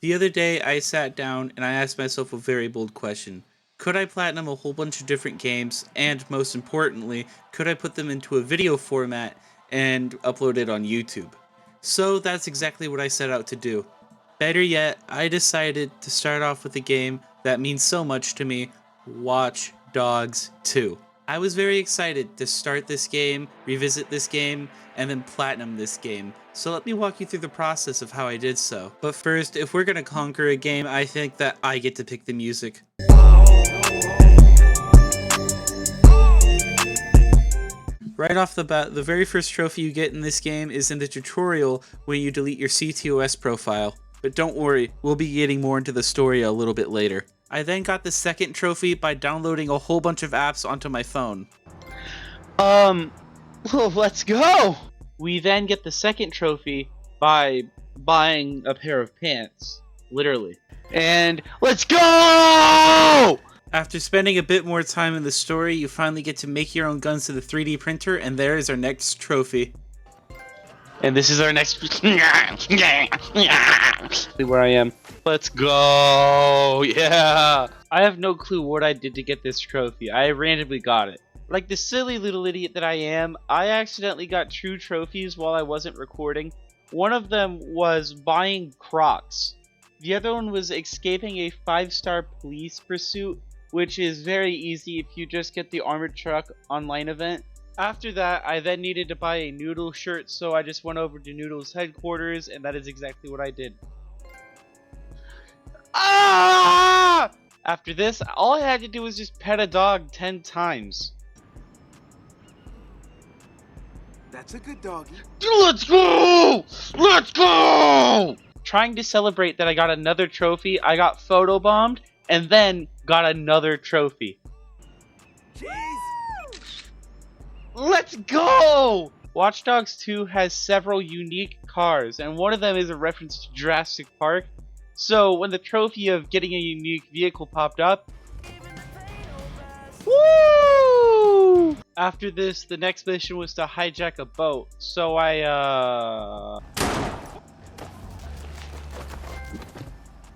The other day, I sat down and I asked myself a very bold question. Could I platinum a whole bunch of different games, and most importantly, could I put them into a video format and upload it on YouTube? So that's exactly what I set out to do. Better yet, I decided to start off with a game that means so much to me, Watch Dogs 2. I was very excited to start this game, revisit this game, and then platinum this game. So let me walk you through the process of how I did so. But first, if we're gonna conquer a game, I think that I get to pick the music. Right off the bat, the very first trophy you get in this game is in the tutorial when you delete your CTOS profile. But don't worry, we'll be getting more into the story a little bit later. I then got the second trophy by downloading a whole bunch of apps onto my phone. Let's go! We then get the second trophy by buying a pair of pants. Literally. And let's go! After spending a bit more time in the story, you finally get to make your own guns to the 3D printer, and there is our next trophy. And this is our next where I am. Let's go! Yeah! I have no clue what I did to get this trophy. I randomly got it. Like the silly little idiot that I am, I accidentally got 2 trophies while I wasn't recording. One of them was buying Crocs. The other one was escaping a 5-star police pursuit, which is very easy if you just get the armored truck online event. After that, I then needed to buy a Noodle shirt, so I just went over to Noodle's headquarters, and that is exactly what I did. Ah! After this, all I had to do was just pet a dog 10 times. That's a good doggy. Let's go! Let's go! Trying to celebrate that I got another trophy, I got photobombed, and then got another trophy. Jeez. Let's go! Watch Dogs 2 has several unique cars, and one of them is a reference to Jurassic Park. So when the trophy of getting a unique vehicle popped up, woo! After this, the next mission was to hijack a boat. So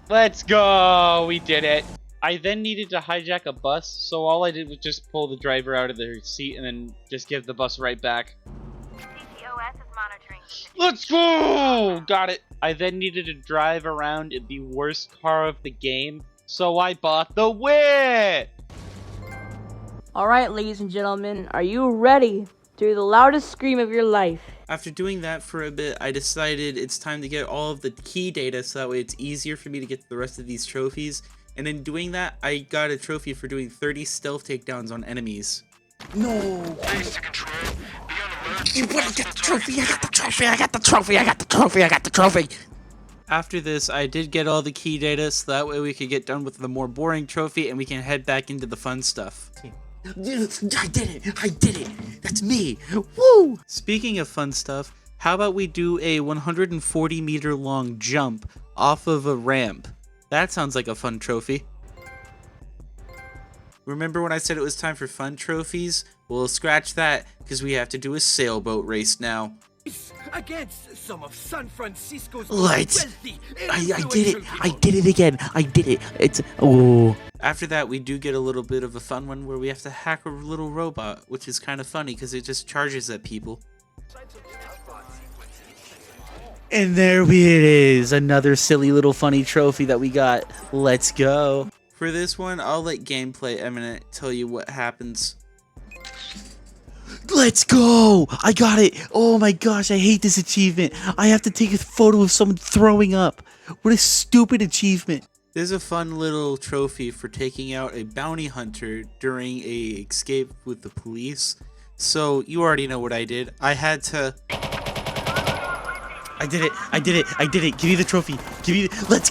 let's go! We did it! I then needed to hijack a bus, so all I did was just pull the driver out of their seat and then just give the bus right back. CTOS is monitoring. Let's go! Got it. I then needed to drive around in the worst car of the game, so I bought the Wit! Alright, ladies and gentlemen, are you ready to hear the loudest scream of your life? After doing that for a bit, I decided it's time to get all of the key data so that way it's easier for me to get the rest of these trophies. And in doing that, I got a trophy for doing 30 stealth takedowns on enemies. No. Base to control. Be on alert. You wanna get the trophy? I got the trophy. I got the trophy. I got the trophy. I got the trophy. After this, I did get all the key data so that way we could get done with the more boring trophy and we can head back into the fun stuff. I did it. I did it. That's me. Woo! Speaking of fun stuff, how about we do a 140-meter long jump off of a ramp? That sounds like a fun trophy. Remember when I said it was time for fun trophies? Well, scratch that, because we have to do a sailboat race now. Against some of San Francisco's Let's- wealthy, I did it! influential I people. did it again! I did it! It's... oh. After that, we do get a little bit of a fun one where we have to hack a little robot, which is kind of funny because it just charges at people. And there it is, another silly little funny trophy that we got. Let's go. For this one, I'll let Gameplay Eminent tell you what happens. Let's go! I got it! Oh my gosh, I hate this achievement. I have to take a photo of someone throwing up. What a stupid achievement. There's a fun little trophy for taking out a bounty hunter during a escape with the police. So you already know what I did. I had to... I did it! I did it! I did it! Give me the trophy! Give me the... Let's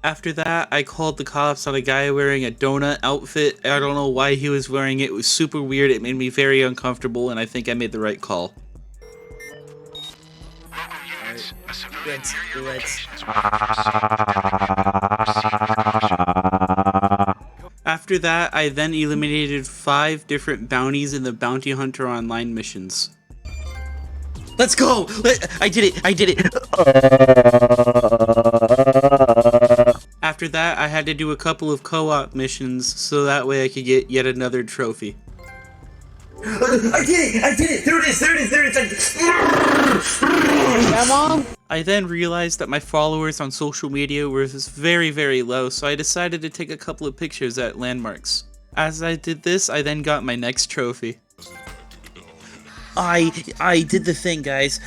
After that, I called the cops on a guy wearing a donut outfit. I don't know why he was wearing it. It was super weird. It made me very uncomfortable, and I think I made the right call. Local units. A civilian near your location. After that, I then eliminated 5 different bounties in the Bounty Hunter Online missions. Let's go! I did it! I did it! After that, I had to do a couple of co-op missions so that way I could get yet another trophy. I did it! I did it! There it is! There it is! There it is! Yeah, Mom? I then realized that my followers on social media were very, very low, so I decided to take a couple of pictures at landmarks. As I did this, I then got my next trophy. I did the thing, guys.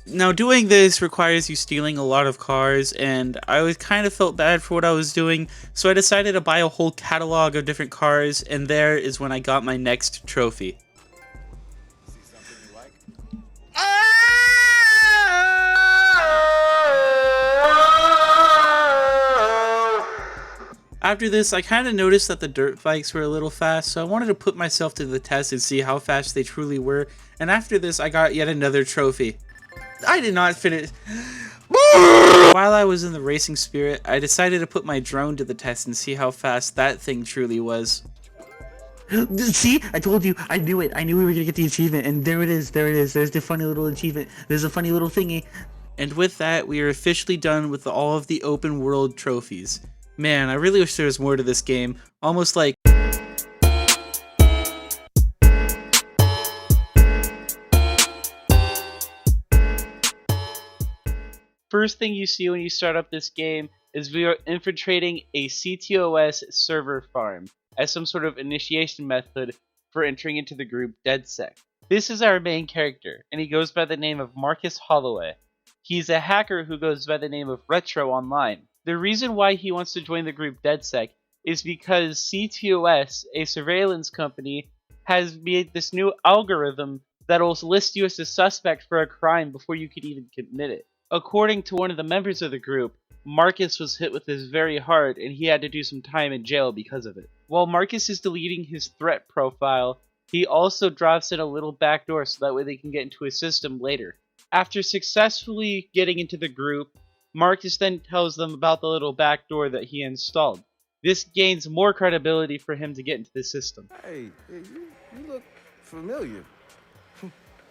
Now doing this requires you stealing a lot of cars, and I was kind of felt bad for what I was doing, so I decided to buy a whole catalog of different cars, and there is when I got my next trophy. After this, I kind of noticed that the dirt bikes were a little fast, so I wanted to put myself to the test and see how fast they truly were, and after this I got yet another trophy. I did not finish. While I was in the racing spirit, I decided to put my drone to the test and see how fast that thing truly was. See? I told you. I knew it. I knew we were gonna get the achievement, and there it is. There it is. There's the funny little achievement. There's a funny little thingy. And with that, we are officially done with all of the open world trophies. Man, I really wish there was more to this game. Almost like First thing you see when you start up this game is we are infiltrating a CTOS server farm as some sort of initiation method for entering into the group DeadSec. This is our main character, and he goes by the name of Marcus Holloway. He's a hacker who goes by the name of Retro Online. The reason why he wants to join the group DeadSec is because CTOS, a surveillance company, has made this new algorithm that'll list you as a suspect for a crime before you could even commit it. According to one of the members of the group, Marcus was hit with this very hard and he had to do some time in jail because of it. While Marcus is deleting his threat profile, he also drops in a little backdoor so that way they can get into his system later. After successfully getting into the group, Marcus then tells them about the little backdoor that he installed. This gains more credibility for him to get into the system. Hey, you look familiar.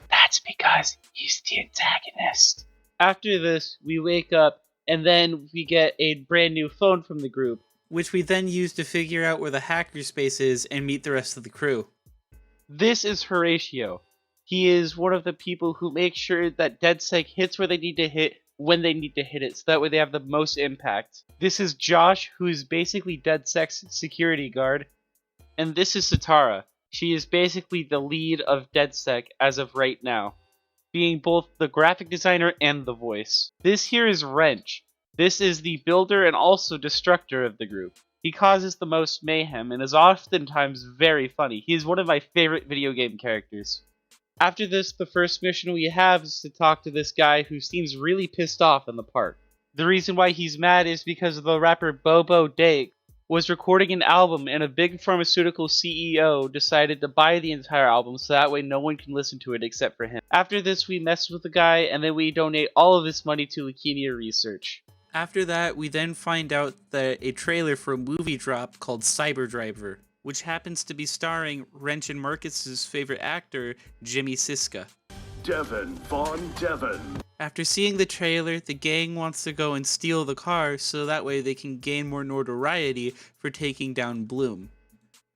That's because he's the antagonist. After this, we wake up and then we get a brand new phone from the group, which we then use to figure out where the hackerspace is and meet the rest of the crew. This is Horatio. He is one of the people who make sure that DeadSec hits where they need to hit when they need to hit it, so that way they have the most impact. This is Josh, who is basically DeadSec's security guard, and this is Satara. She is basically the lead of DeadSec as of right now, being both the graphic designer and the voice. This here is Wrench. This is the builder and also destructor of the group. He causes the most mayhem and is oftentimes very funny. He is one of my favorite video game characters. After this, the first mission we have is to talk to this guy who seems really pissed off in the park. The reason why he's mad is because the rapper Bobo Dake was recording an album and a big pharmaceutical CEO decided to buy the entire album so that way no one can listen to it except for him. After this, we mess with the guy and then we donate all of this money to leukemia research. After that, we then find out that a trailer for a movie dropped called Cyber Driver, which happens to be starring Wrench and Marcus's favorite actor, Jimmy Siska. Devin Von Devin. After seeing the trailer, the gang wants to go and steal the car so that way they can gain more notoriety for taking down Bloom.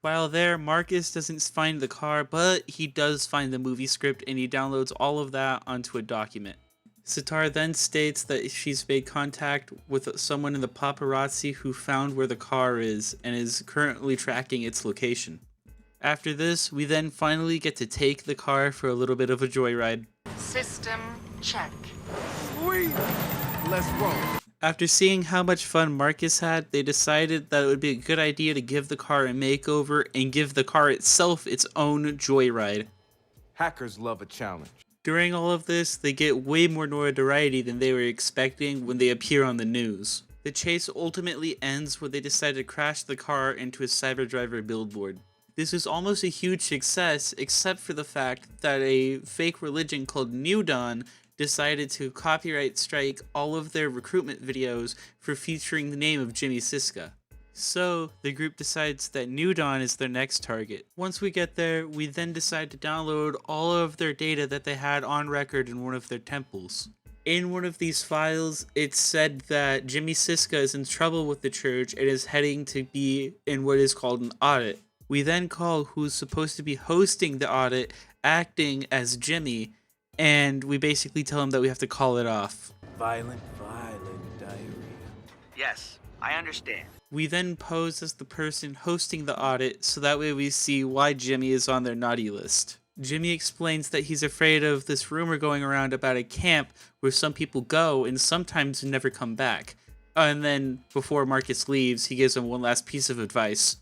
While there, Marcus doesn't find the car, but he does find the movie script and he downloads all of that onto a document. Sitar then states that she's made contact with someone in the paparazzi who found where the car is and is currently tracking its location. After this, we then finally get to take the car for a little bit of a joyride. System check. Sweet. Let's roll. After seeing how much fun Marcus had, they decided that it would be a good idea to give the car a makeover and give the car itself its own joyride. Hackers love a challenge. During all of this, they get way more notoriety than they were expecting when they appear on the news. The chase ultimately ends when they decide to crash the car into a Cyberdriver billboard. This is almost a huge success except for the fact that a fake religion called New Dawn decided to copyright strike all of their recruitment videos for featuring the name of Jimmy Siska. So the group decides that New Dawn is their next target. Once we get there, we then decide to download all of their data that they had on record in one of their temples. In one of these files, it said that Jimmy Siska is in trouble with the church and is heading to be in what is called an audit. We then call who's supposed to be hosting the audit, acting as Jimmy, and we basically tell him that we have to call it off. Violent diarrhea. Yes, I understand. We then pose as the person hosting the audit so that way we see why Jimmy is on their naughty list. Jimmy explains that he's afraid of this rumor going around about a camp where some people go and sometimes never come back. And then, before Marcus leaves, he gives him one last piece of advice.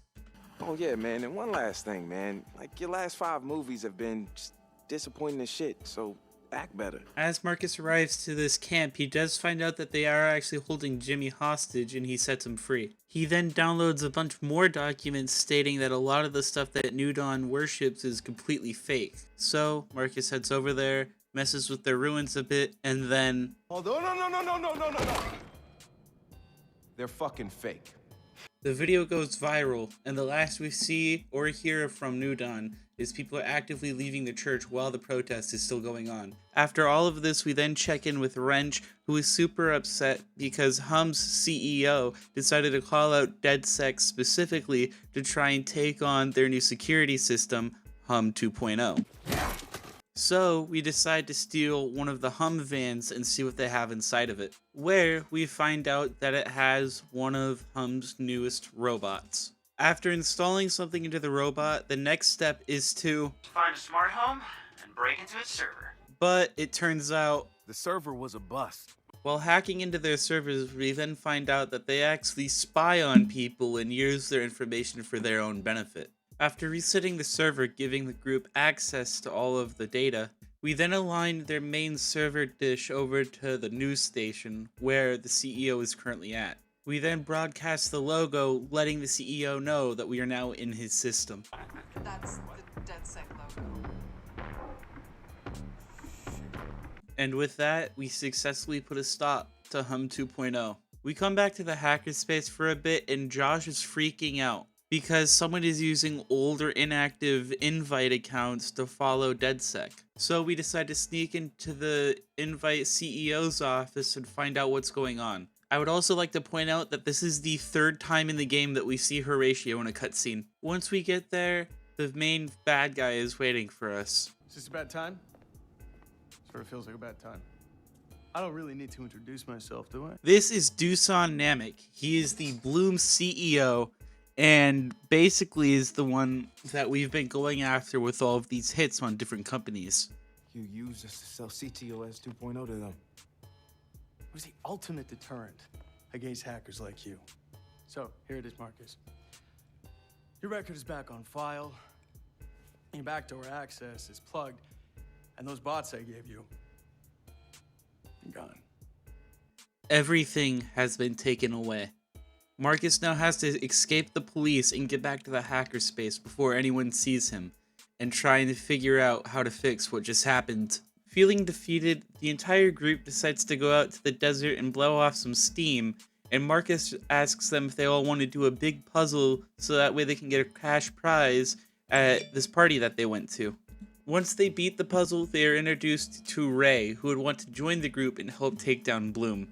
Oh yeah, man, and one last thing, man. Like, your last 5 movies have been just disappointing as shit, so act better. As Marcus arrives to this camp, he does find out that they are actually holding Jimmy hostage and he sets him free. He then downloads a bunch more documents stating that a lot of the stuff that New Dawn worships is completely fake. So Marcus heads over there, messes with their ruins a bit, and then... Although, no. They're fucking fake. The video goes viral, and the last we see or hear from New Dawn is people are actively leaving the church while the protest is still going on. After all of this, we then check in with Wrench, who is super upset because Hum's CEO decided to call out DeadSec specifically to try and take on their new security system, Hum 2.0. So we decide to steal one of the Hum vans and see what they have inside of it, where we find out that it has one of Hum's newest robots. After installing something into the robot, the next step is to Find a smart home and break into its server. but it turns out, The server was a bust. while hacking into their servers, we then find out that they actually spy on people and use their information for their own benefit. After resetting the server, giving the group access to all of the data, we then align their main server dish over to the news station where the CEO is currently at. We then broadcast the logo, letting the CEO know that we are now in his system. That's the DeadSec logo. And with that, we successfully put a stop to Hum 2.0. We come back to the hackerspace for a bit and Josh is freaking out because someone is using old or inactive invite accounts to follow DeadSec. So we decide to sneak into the invite CEO's office and find out what's going on. I would also like to point out that this is the 3rd time in the game that we see Horatio in a cutscene. Once we get there, the main bad guy is waiting for us. Is this a bad time? Sort of feels like a bad time. I don't really need to introduce myself, do I? This is Dusan Namek. He is the Bloom CEO and basically is the one that we've been going after with all of these hits on different companies. You used us to sell CTOS 2.0 to them. It was the ultimate deterrent against hackers like you. So, here it is, Marcus. Your record is back on file. Your backdoor access is plugged. And those bots I gave you, gone. Everything has been taken away. Marcus now has to escape the police and get back to the hackerspace before anyone sees him, and trying to figure out how to fix what just happened. Feeling defeated, the entire group decides to go out to the desert and blow off some steam, and Marcus asks them if they all want to do a big puzzle so that way they can get a cash prize at this party that they went to. Once they beat the puzzle, they are introduced to Ray, who would want to join the group and help take down Bloom.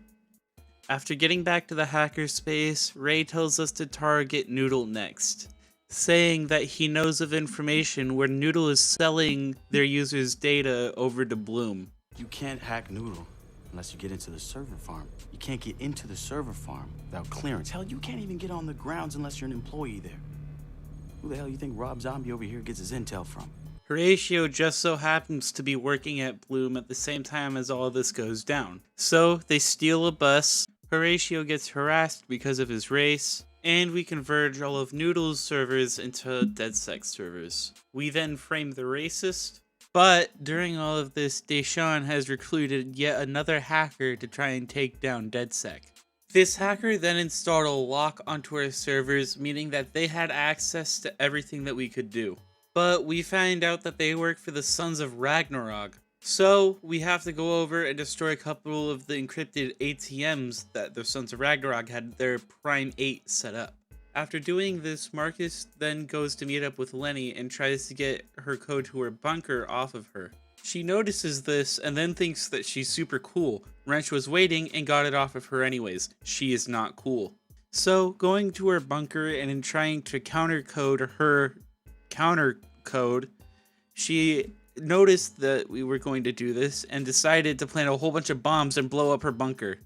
After getting back to the hackerspace, Ray tells us to target Noodle next, saying that he knows of information where Noodle is selling their users' data over to Bloom. You can't hack Noodle unless you get into the server farm. You can't get into the server farm without clearance. Hell, you can't even get on the grounds unless you're an employee there. Who the hell you think Rob Zombie over here gets his intel from? Horatio just so happens to be working at Bloom at the same time as all this goes down. So they steal a bus, Horatio gets harassed because of his race, and we converge all of Noodle's servers into DeadSec servers. We then frame the racist, but during all of this, Deshawn has recruited yet another hacker to try and take down DeadSec. This hacker then installed a lock onto our servers, meaning that they had access to everything that we could do. But we find out that they work for the Sons of Ragnarok. So we have to go over and destroy a couple of the encrypted ATMs that the Sons of Ragnarok had their Prime 8 set up. After doing this, Marcus then goes to meet up with Lenny and tries to get her code to her bunker off of her. She notices this and then thinks that she's super cool. Wrench was waiting and got it off of her anyways. She is not cool. So, going to her bunker and in trying to countercode her countercode, she noticed that we were going to do this and decided to plant a whole bunch of bombs and blow up her bunker.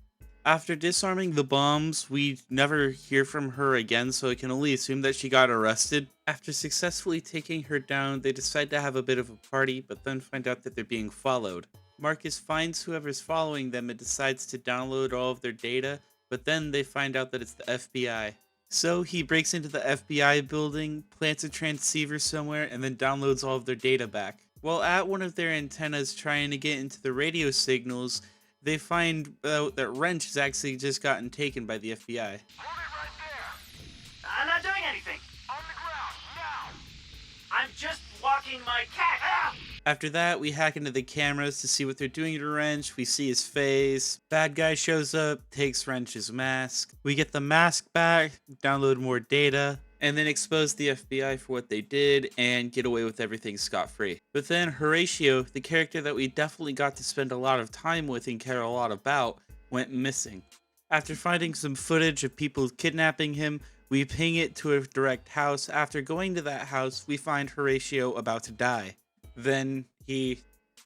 After disarming the bombs, we never hear from her again, so I can only assume that she got arrested. After successfully taking her down, they decide to have a bit of a party, but then find out that they're being followed. Marcus finds whoever's following them and decides to download all of their data, but then they find out that it's the FBI. So he breaks into the FBI building, plants a transceiver somewhere, and then downloads all of their data back. While at one of their antennas trying to get into the radio signals, they find out that Wrench has actually just gotten taken by the FBI. Hold it right there. I'm not doing anything. On the ground, now. I'm just walking my cat. Ah! After that, we hack into the cameras to see what they're doing to Wrench. We see his face. Bad guy shows up, takes Wrench's mask. We get the mask back, download more data, and then expose the FBI for what they did and get away with everything scot-free. But then Horatio, the character that we definitely got to spend a lot of time with and care a lot about, went missing. After finding some footage of people kidnapping him, we ping it to a direct house. After going to that house, we find Horatio about to die. Then he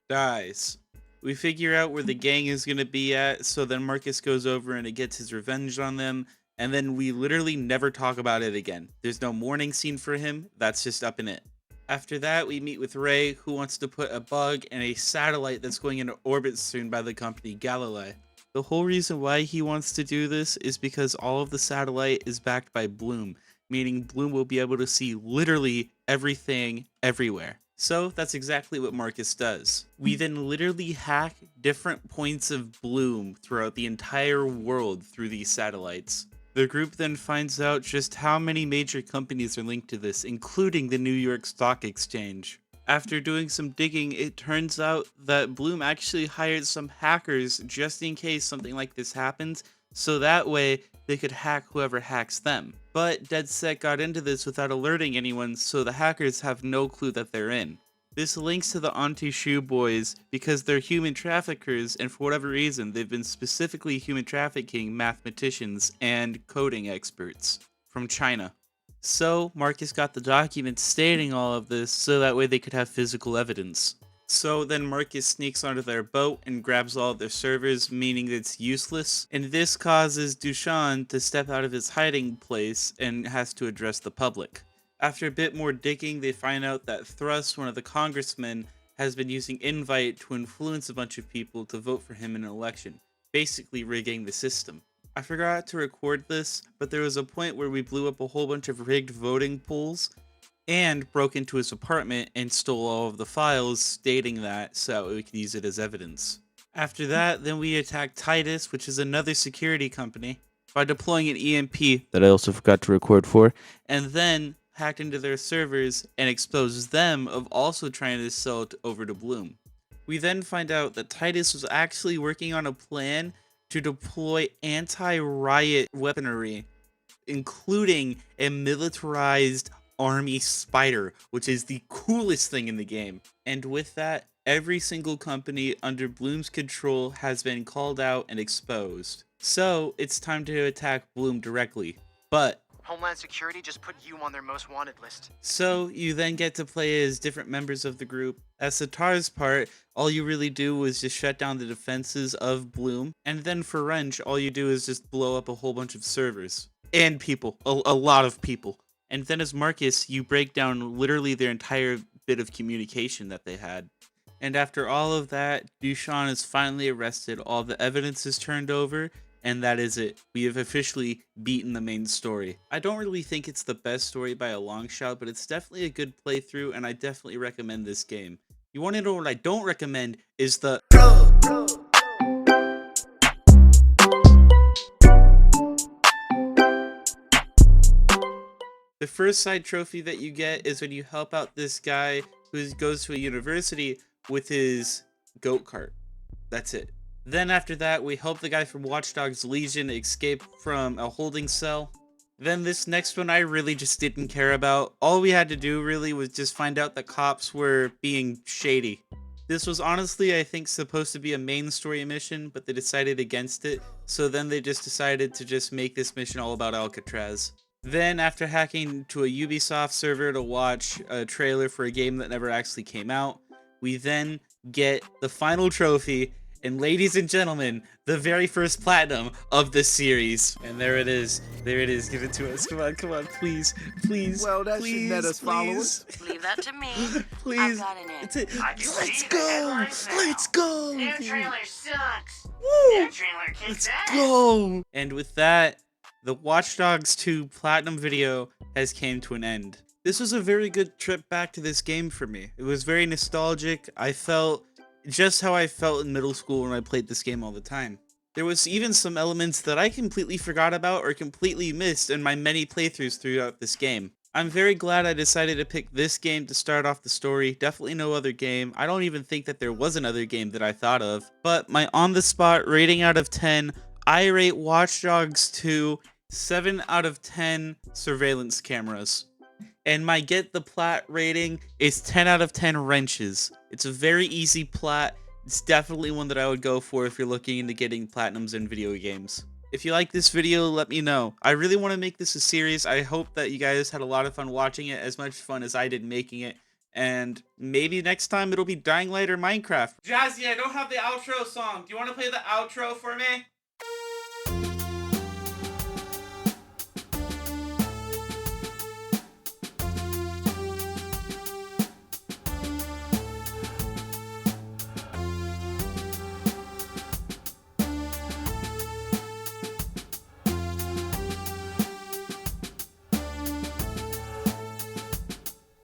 dies. We figure out where the gang is going to be at, so then Marcus goes over and it gets his revenge on them, and then we literally never talk about it again. There's no mourning scene for him, that's just up in it. After that, we meet with Ray, who wants to put a bug in a satellite that's going into orbit soon by the company Galilei. The whole reason why he wants to do this is because all of the satellite is backed by Bloom, meaning Bloom will be able to see literally everything everywhere. So that's exactly what Marcus does. We then literally hack different points of Bloom throughout the entire world through these satellites. The group then finds out just how many major companies are linked to this, including the New York Stock Exchange. After doing some digging, it turns out that Bloom actually hired some hackers just in case something like this happens, so that way they could hack whoever hacks them. But DedSec got into this without alerting anyone, so the hackers have no clue that they're in. This links to the Auntie Shoe Boys because they're human traffickers, and for whatever reason, they've been specifically human trafficking mathematicians and coding experts from China. So Marcus got the documents stating all of this so that way they could have physical evidence. So then Marcus sneaks onto their boat and grabs all of their servers, meaning it's useless, and this causes Dushan to step out of his hiding place and has to address the public. After a bit more digging, they find out that Thrust, one of the congressmen, has been using Invite to influence a bunch of people to vote for him in an election, basically rigging the system. I forgot to record this, but there was a point where we blew up a whole bunch of rigged voting polls and broke into his apartment and stole all of the files stating that so we could use it as evidence. After that, then we attacked Titus, which is another security company, by deploying an EMP that I also forgot to record for, and then hacked into their servers and exposed them of also trying to sell it over to Bloom. We then find out that Titus was actually working on a plan to deploy anti-riot weaponry, including a militarized army spider, which is the coolest thing in the game. And with that, every single company under Bloom's control has been called out and exposed. So it's time to attack Bloom directly. But Homeland Security just put you on their most wanted list. so you then get to play as different members of the group. As Sitar's part, all you really do is just shut down the defenses of Bloom. And then for Wrench, all you do is just blow up a whole bunch of servers. And people. A lot of people. And then as Marcus, you break down literally their entire bit of communication that they had. And after all of that, Dushan is finally arrested, all the evidence is turned over, and that is it. We have officially beaten the main story. I don't really think it's the best story by a long shot, but it's definitely a good playthrough, and I definitely recommend this game. You want to know what I don't recommend is the The first side trophy that you get is when you help out this guy who goes to a university with his goat cart. That's it. Then after that, we help the guy from Watch Dogs Legion escape from a holding cell. Then this next one I really just didn't care about. All we had to do really was just find out that cops were being shady. This was honestly, I think, supposed to be a main story mission, but they decided against it, so then they just decided to just make this mission all about Alcatraz. Then, after hacking to a Ubisoft server to watch a trailer for a game that never actually came out, we then get the final trophy, and ladies and gentlemen, the very first platinum of this series. And there it is. There it is. Give it to us. Come on, please. Please. Well, that should please, net us please. Leave that to me. Please. I've got an It's it. I can Let's see the go. headlines now. Let's go. New trailer sucks. Woo. New trailer kicks Let's ass. go. And with that, the Watch Dogs 2 Platinum video has came to an end. This was a very good trip back to this game for me. It was very nostalgic. I felt just how I felt in middle school when I played this game all the time. There was even some elements that I completely forgot about or completely missed in my many playthroughs throughout this game. I'm very glad I decided to pick this game to start off the story. Definitely no other game. I don't even think that there was another game that I thought of. But my on-the-spot rating out of 10, I rate Watch Dogs 2 7 out of 10 surveillance cameras. And my get the plat rating is 10 out of 10 wrenches. It's a very easy plat. It's definitely one that I would go for if you're looking into getting platinums in video games. If you like this video, let me know. I really want to make this a series. I hope that you guys had a lot of fun watching it, as much fun as I did making it. And maybe next time it'll be Dying Light or Minecraft. Jazzy, I don't have the outro song. Do you want to play the outro for me?